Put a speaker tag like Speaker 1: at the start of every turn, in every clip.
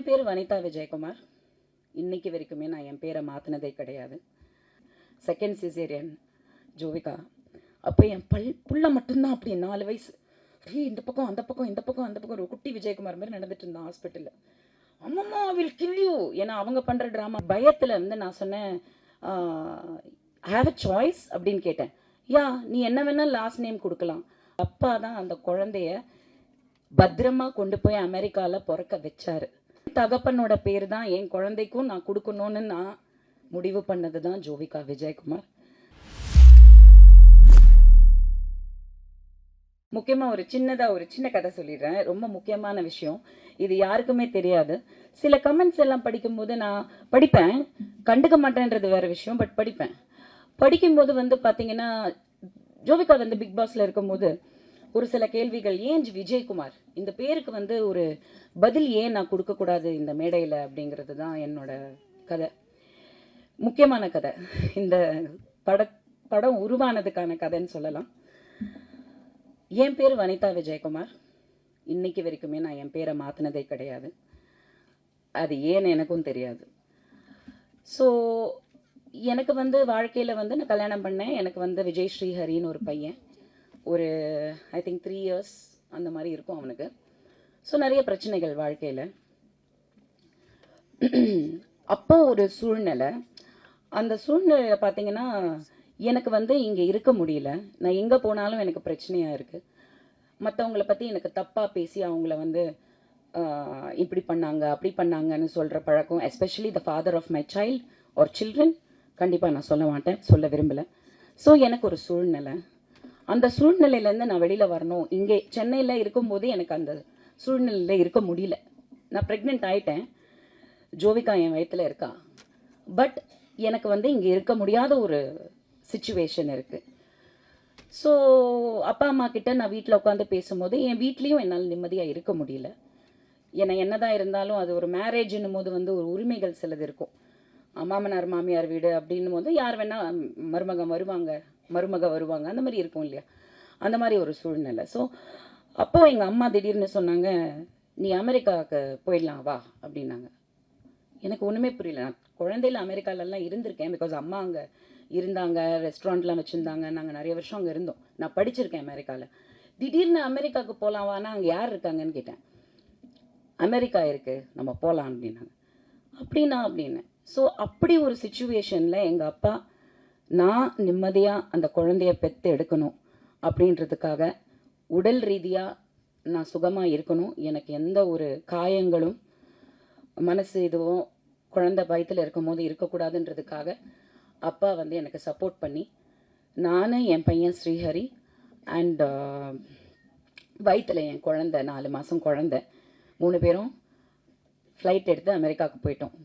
Speaker 1: பேர் வனிதா விஜயகுமார். இன்னைக்கு வரைக்குமே நான் என் பேரை மாற்றினதே கிடையாது. Second caesarean Jovika. அப்போ என் புள்ள மட்டும்தான் அப்படி 4 வயசு. இந்த பக்கம் அந்த பக்கம் இந்த பக்கம் அந்த பக்கம் ஒரு குட்டி விஜயகுமார் மாதிரி நடந்துட்டு இருந்தான் ஹாஸ்பிட்டலில். அம்மம்மா வில் கில் யூ. ஏன்னா அவங்க பண்ணுற ட்ராமா பயத்தில் வந்து நான் சொன்னேன், ஹேவ் அ சாய்ஸ் அப்படின்னு கேட்டேன். யா, நீ என்ன வேணால் லாஸ்ட் நேம் கொடுக்கலாம். அப்பா தான் அந்த குழந்தைய பத்திரமா கொண்டு போய் அமெரிக்காவில் பிறக்க வச்சாரு. தகப்பனோட பேர் தான் என் குழந்தைக்கும் நான் கொடுக்கணும்னு நான் முடிவு பண்ணது தான் ஜோவிகா விஜயகுமார். முக்கியமாக ஒரு சின்ன கதை சொல்லிடுறேன். ரொம்ப முக்கியமான விஷயம். இது யாருக்குமே தெரியாது. சில கமெண்ட்ஸ் எல்லாம் படிக்கும்போது நான் படிப்பேன், கண்டுக்க மாட்டேன்றது வேற விஷயம். பட் படிக்கும்போது வந்து பார்த்தீங்கன்னா, ஜோவிகா வந்து பிக் பாஸ்ல இருக்கும்போது ஒரு சில கேள்விகள், ஏன் விஜயகுமார் இந்த பேருக்கு வந்து ஒரு பதில் ஏன் நான் கொடுக்கக்கூடாது இந்த மேடையில் அப்படிங்கிறது தான் என்னோட கதை. முக்கியமான கதை. இந்த படம் உருவானதுக்கான கதைன்னு சொல்லலாம். என் பேர் வனிதா விஜயகுமார். இன்னைக்கு வரைக்குமே நான் என் பேரை மாற்றினதே கிடையாது. அது ஏன்னு எனக்கும் தெரியாது. ஸோ எனக்கு வந்து வாழ்க்கையில் வந்து நான் கல்யாணம் பண்ணேன். எனக்கு வந்து விஜய் ஸ்ரீஹரின்னு ஒரு பையன். ஒரு ஐ திங்க் 3 இயர்ஸ் அந்த மாதிரி இருக்கும் அவனுக்கு. ஸோ நிறைய பிரச்சனைகள் வாழ்க்கையில். அப்போ ஒரு சூழ்நிலை, அந்த சூழ்நிலையில் பார்த்தீங்கன்னா எனக்கு வந்து இங்கே இருக்க முடியல. நான் எங்கே போனாலும் எனக்கு பிரச்சனையாக இருக்குது. மற்றவங்கள பற்றி எனக்கு தப்பாக பேசி அவங்கள வந்து இப்படி பண்ணாங்க அப்படி பண்ணாங்கன்னு சொல்கிற பழக்கம், especially the father of my child or children, கண்டிப்பாக நான் சொல்ல மாட்டேன், சொல்ல விரும்பலை. ஸோ எனக்கு ஒரு சூழ்நிலை, அந்த சூழ்நிலையிலேருந்து நான் வெளியில் வரணும். இங்கே சென்னையில் இருக்கும்போது எனக்கு அந்த சூழ்நிலையில் இருக்க முடியல. நான் ப்ரெக்னென்ட் ஆகிட்டேன், ஜோவிகா என் வயிற்றில் இருக்கா. பட் எனக்கு வந்து இங்கே இருக்க முடியாத ஒரு சிச்சுவேஷன் இருக்குது. ஸோ அப்பா அம்மா கிட்ட நான் வீட்டில் உட்காந்து பேசும்போது என் வீட்லேயும் என்னால் நிம்மதியாக இருக்க முடியல. ஏன்னா என்னதான் இருந்தாலும் அது ஒரு மேரேஜ்னும் போது வந்து ஒரு உரிமைகள் சிலது இருக்கும். மாமனார் மாமியார் வீடு அப்படின்னும் போது யார் வேணால் மருமக வருவாங்க, அந்த மாதிரி இருக்கும் இல்லையா, அந்த மாதிரி ஒரு சூழ்நிலை. ஸோ அப்போது எங்கள் அம்மா திடீர்னு சொன்னாங்க, நீ அமெரிக்காவுக்கு போயிடலாம் வா அப்படின்னாங்க. எனக்கு ஒன்றுமே புரியல. நான் குழந்தையில அமெரிக்காலெல்லாம் இருந்திருக்கேன். பிகாஸ் அம்மா அங்கே இருந்தாங்க, ரெஸ்டாரண்ட்லாம் வச்சுருந்தாங்க, நாங்கள் நிறைய வருஷம் அங்கே இருந்தோம். நான் படிச்சிருக்கேன் அமெரிக்காவில். திடீர்னு அமெரிக்காவுக்கு போகலாம் வானா, அங்கே யார் இருக்காங்கன்னு கேட்டேன். அமெரிக்கா இருக்குது, நம்ம போகலாம் அப்படின்னாங்க. அப்படின்னு ஸோ அப்படி ஒரு சிச்சுவேஷனில் எங்கள் அப்பா நான் நிம்மதியாக அந்த குழந்தைய பெற்று எடுக்கணும் அப்படின்றதுக்காக, உடல் ரீதியாக நான் சுகமாக இருக்கணும், எனக்கு எந்த ஒரு காயங்களும் மனசு இதுவும் குழந்தை வயிற்றில் இருக்கும் போது இருக்கக்கூடாதுன்றதுக்காக அப்பா வந்து எனக்கு சப்போர்ட் பண்ணி, நான் என் பையன் ஸ்ரீஹரி அண்ட் வயிற்றில் என் குழந்தை 4 மாதம் குழந்தை, 3 பேரும் ஃப்ளைட் எடுத்து அமெரிக்காவுக்கு போயிட்டோம்.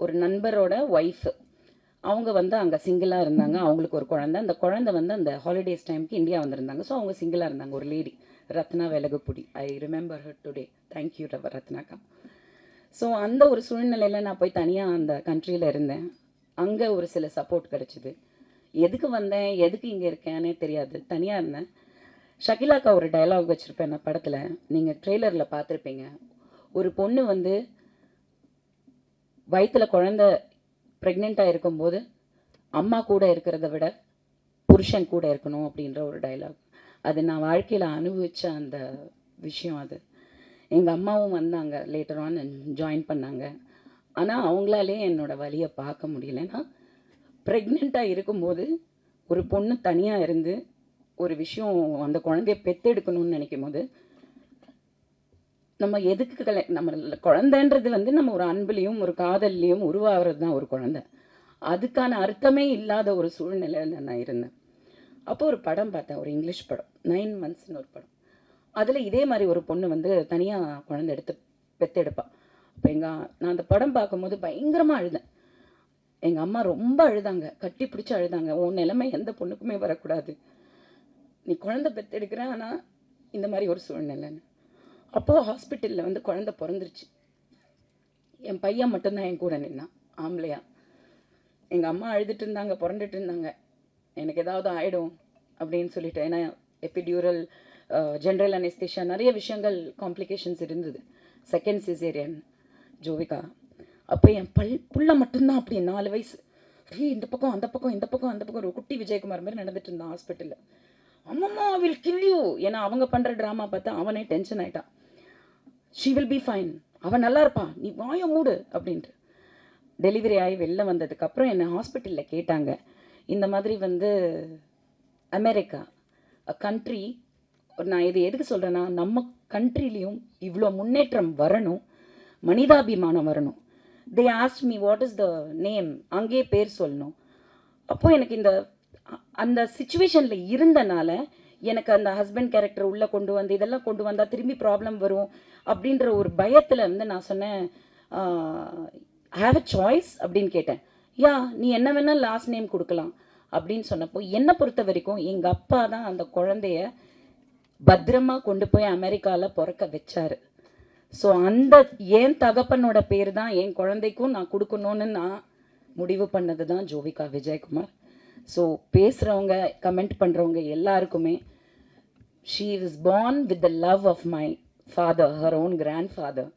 Speaker 1: ஒரு நண்பரோட ஒய்ஃபு, அவங்க வந்து அங்கே சிங்கிளாக இருந்தாங்க. அவங்களுக்கு ஒரு குழந்தை, அந்த குழந்தை வந்து அந்த ஹாலிடேஸ் டைமுக்கு இந்தியா வந்திருந்தாங்க. ஸோ அவங்க சிங்கிளாக இருந்தாங்க. ஒரு lady, Ratna Velagapudi, I remember her today, thank you ரத்னாக்கா. ஸோ அந்த ஒரு சூழ்நிலையில் நான் போய் தனியாக அந்த கண்ட்ரியில் இருந்தேன். அங்கே ஒரு சில சப்போர்ட் கிடச்சிது. எதுக்கு வந்தேன், எதுக்கு இங்கே இருக்கேன்னே தெரியாது, தனியாக இருந்தேன். ஷகிலாக்கா ஒரு டயலாக் வச்சுருப்பேன் நான் படத்தில், நீங்கள் ட்ரெய்லரில் பார்த்துருப்பீங்க. ஒரு பொண்ணு வந்து வயிற்றில் குழந்தை ப்ரெக்னெண்ட்டாக இருக்கும்போது அம்மா கூட இருக்கிறத விட புருஷன் கூட இருக்கணும் அப்படின்ற ஒரு டைலாக். அது நான் வாழ்க்கையில் அனுபவித்த அந்த விஷயம். அது எங்கள் அம்மாவும் வந்தாங்க, லேட்டர் ஆன் ஜாயின் பண்ணாங்க. ஆனால் அவங்களாலே என்னோடய வலியை பார்க்க முடியலன்னா, ப்ரெக்னெண்ட்டாக இருக்கும்போது ஒரு பொண்ணு தனியாக இருந்து ஒரு விஷயம் அந்த குழந்தைய பெற்றெடுக்கணும்னு நினைக்கும் போது, நம்ம எதுக்கு நம்ம குழந்தைன்றது வந்து நம்ம ஒரு அன்புலையும் ஒரு காதல்லையும் உருவாகிறது தான் ஒரு குழந்தை. அதுக்கான அர்த்தமே இல்லாத ஒரு சூழ்நிலையில் நான் இருந்தேன். அப்போ ஒரு படம் பார்த்தேன், ஒரு இங்கிலீஷ் படம், 9 monthsன்னு ஒரு படம். அதில் இதே மாதிரி ஒரு பொண்ணு வந்து தனியாக குழந்தை பெற்றெடுப்பா. அப்போ நான் அந்த படம் பார்க்கும்போது பயங்கரமாக அழுதேன். எங்கள் அம்மா ரொம்ப அழுதாங்க, கட்டி பிடிச்சி அழுதாங்க. உன் நிலைமை எந்த பொண்ணுக்குமே வரக்கூடாது, நீ குழந்தை பெற்றெடுக்கிற, ஆனால் இந்த மாதிரி ஒரு சூழ்நிலைன்னு. அப்போது ஹாஸ்பிட்டலில் வந்து குழந்தை பிறந்துருச்சு. என் பையன் மட்டும்தான் என் கூட நின்னான், ஆம்பளையா. எங்கள் அம்மா அழுதுட்டு இருந்தாங்க, புரண்டுட்டு இருந்தாங்க, எனக்கு ஏதாவது ஆகிடும் அப்படின்னு சொல்லிட்டு. ஏன்னா எபிடியூரல், ஜென்ரல் அனெஸ்தீஷியா, நிறைய விஷயங்கள் காம்ப்ளிகேஷன்ஸ் இருந்தது. Second caesarean, Jovika. அப்போ என் புள்ள மட்டும்தான் அப்படி 4 வயசு. இந்த பக்கம் அந்த பக்கம் இந்த பக்கம் அந்த பக்கம் ஒரு குட்டி விஜயகுமார் மாதிரி நடந்துட்டு இருந்தான் ஹாஸ்பிட்டலில். அம்மம்மா வில் கில் யூ. ஏன்னா அவங்க பண்ணுற ட்ராமா பார்த்தா அவனே டென்ஷன் ஆகிட்டான். ஷீ வில் பி ஃபைன், அவன் நல்லா இருப்பான், நீ வாய மூடு அப்படின்ட்டு. டெலிவரி ஆகி வெளில வந்ததுக்கப்புறம் என்னை ஹாஸ்பிட்டலில் கேட்டாங்க, இந்த மாதிரி வந்து அமெரிக்கா கண்ட்ரி, நான் இது எதுக்கு சொல்கிறேன்னா, நம்ம கண்ட்ரிலையும் இவ்வளோ முன்னேற்றம் வரணும், மனிதாபிமானம் வரணும். They ask me what is the name, அங்கேயே பேர் சொல்லணும். அப்போ எனக்கு அந்த சுச்சுவேஷனில் இருந்தனால எனக்கு அந்த ஹஸ்பண்ட் கேரக்டர் உள்ளே கொண்டு வந்து இதெல்லாம் கொண்டு வந்தால் திரும்பி ப்ராப்ளம் வரும் அப்படின்ற ஒரு பயத்தில் வந்து நான் சொன்னேன், ஹேவ் அ சாய்ஸ் அப்படின்னு கேட்டேன். யா, நீ என்ன வேணால் லாஸ்ட் நேம் கொடுக்கலாம் அப்படின்னு சொன்னப்போ, என்னை பொறுத்த வரைக்கும் எங்கள் அப்பா தான் அந்த குழந்தைய பத்திரமா கொண்டு போய் அமெரிக்காவில் பிறக்க வச்சாரு. ஸோ அந்த என் தகப்பனோட பேர் தான் என் குழந்தைக்கும் நான் கொடுக்கணும்னு நான் முடிவு பண்ணது தான் ஜோவிகா விஜயகுமார். ஸோ பேசுகிறவங்க கமெண்ட் பண்ணுறவங்க எல்லாருக்குமே, she is born with the love of my father, her own grandfather.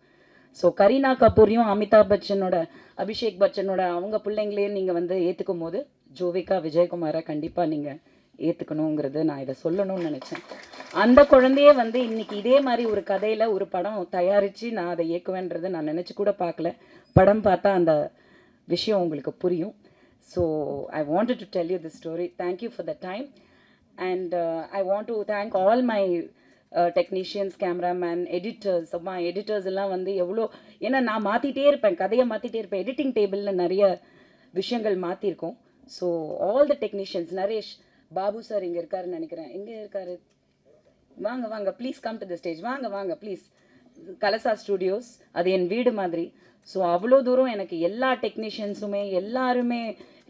Speaker 1: So Kareena கபூரையும் அமிதாப் பச்சனோட அபிஷேக் பச்சனோட அவங்க பிள்ளைங்களையும் நீங்கள் வந்து ஏற்றுக்கும் போது ஜோவிகா விஜயகுமாரை கண்டிப்பாக நீங்கள் ஏற்றுக்கணுங்கிறது நான் இதை சொல்லணும்னு நினச்சேன். அந்த குழந்தையே வந்து இன்னைக்கு இதே மாதிரி ஒரு கதையில் ஒரு படம் தயாரித்து நான் அதை இயக்குவேன்றதை நான் நினச்சி கூட பார்க்கல. படம் பார்த்தா அந்த விஷயம் உங்களுக்கு புரியும். So I wanted to tell you the story. Thank you for the time. And I want to thank all my technicians, cameraman, editors. அம்மா எடிட்டர்ஸ் எல்லாம் வந்து எவ்வளோ, ஏன்னா நான் மாற்றிட்டே இருப்பேன், கதையை மாற்றிட்டே இருப்பேன். எடிட்டிங் டேபிளில் நிறைய விஷயங்கள் மாற்றிருக்கோம். So all the technicians, Naresh, Babu sir இங்கே இருக்காருன்னு நினைக்கிறேன். எங்கே இருக்காரு? வாங்க வாங்க, please come to the stage. வாங்க வாங்க ப்ளீஸ். கலசா ஸ்டூடியோஸ் அது என் வீடு மாதிரி. ஸோ அவ்வளோ தூரம் எனக்கு எல்லா டெக்னீஷியன்ஸுமே, எல்லாருமே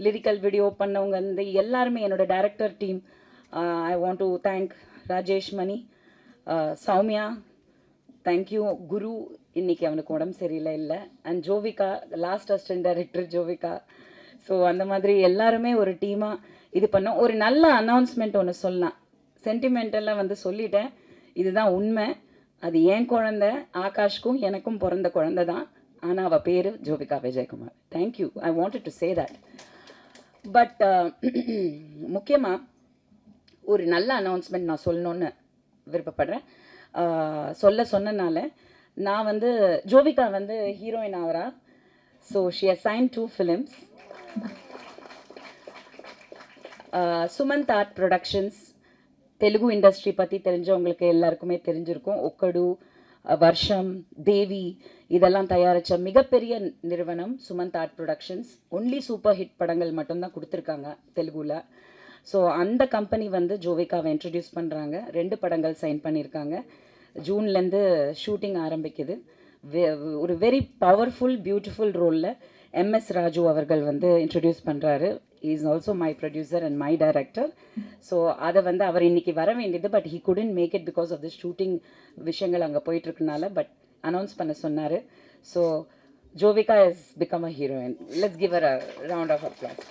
Speaker 1: லிரிக்கல் வீடியோ பண்ணவங்க வந்து எல்லாருமே, என்னோட director team. I want to thank Rajesh Mani, Soumya, thank you. Guru இன்னைக்கு அவனுக்கு உடம்பு சரியில்லை இல்லை, and Jovika, last assistant director Jovika. So அந்த மாதிரி எல்லாருமே ஒரு டீமாக இது பண்ணோம். ஒரு நல்ல அனௌன்ஸ்மெண்ட் ஒன்று சொல்லலாம். சென்டிமெண்டெல்லாம் வந்து சொல்லிட்டேன், இதுதான் உண்மை. அது என் குழந்தை, ஆகாஷ்க்கும் எனக்கும் பிறந்த குழந்தை தான். ஆனால் அவள் பேர் Jovika Vijayakumar. Thank you, I wanted to say that. But முக்கியமாக ஒரு நல்ல அனௌன்ஸ்மெண்ட் நான் சொல்லணுன்னு விருப்பப்படுறேன். சொன்னனால நான் வந்து ஜோவிகா வந்து ஹீரோயின் ஆகிறா. So she has signed 2 films. Sumanth art productions, Telugu industry பற்றி தெரிஞ்சவங்களுக்கு எல்லாருக்குமே தெரிஞ்சிருக்கும். ஒக்கடு, வர்ஷம், தேவி இதெல்லாம் தயாரித்த மிகப்பெரிய நிறுவனம் Sumanth art productions. Only super hit படங்கள் மட்டும்தான் கொடுத்துருக்காங்க தெலுங்குல. ஸோ அந்த கம்பெனி வந்து ஜோவிகாவை இன்ட்ரடியூஸ் பண்ணுறாங்க. 2 படங்கள் சைன் பண்ணியிருக்காங்க. ஜூன்லேருந்து ஷூட்டிங் ஆரம்பிக்குது. ஒரு வெரி பவர்ஃபுல் பியூட்டிஃபுல் ரோலில் எம்எஸ் ராஜு அவர்கள் வந்து இன்ட்ரடியூஸ் பண்ணுறாரு. Is also my producer and my director. So அதை வந்து அவர் இன்னைக்கு வர வேண்டியது, but he couldn't make it because of the shooting விஷயங்கள் அங்கே போயிட்டுருக்கனால. பட் அனௌன்ஸ் பண்ண சொன்னார். So Jovika is become a heroine. Let's give a round of applause.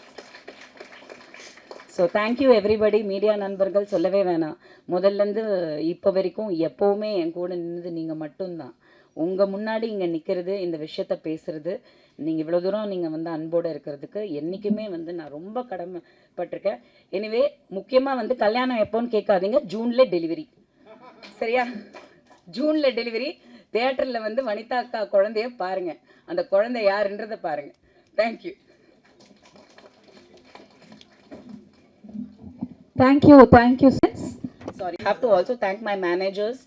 Speaker 1: So thank you everybody. Media நண்பர்கள் சொல்லவே வேணாம். முதல்லேருந்து இப்போ வரைக்கும் எப்போவுமே என் கூட நின்றது நீங்கள் மட்டும்தான். உங்கள் முன்னாடி இங்கே நிற்கிறது, இந்த விஷயத்த பேசுகிறது, நீங்கள் இவ்வளோ தூரம் நீங்கள் வந்து அன்போடு இருக்கிறதுக்கு என்றைக்குமே வந்து நான் ரொம்ப கடமைப்பட்டிருக்கேன். எனிவே முக்கியமாக வந்து கல்யாணம் எப்போன்னு கேட்காதீங்க, ஜூனில் டெலிவரி. சரியா? ஜூனில் டெலிவரி. தியேட்டரில் வந்து வனிதா அக்கா குழந்தைய பாருங்கள், அந்த குழந்தை யாருன்றதை பாருங்கள். Thank you.
Speaker 2: Thank you.
Speaker 1: Sorry, I have to also thank my managers.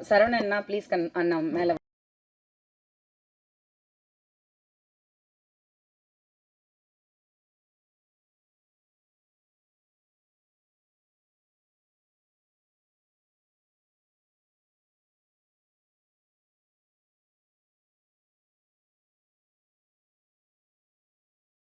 Speaker 1: Saran Anna, please, Anna, மேலே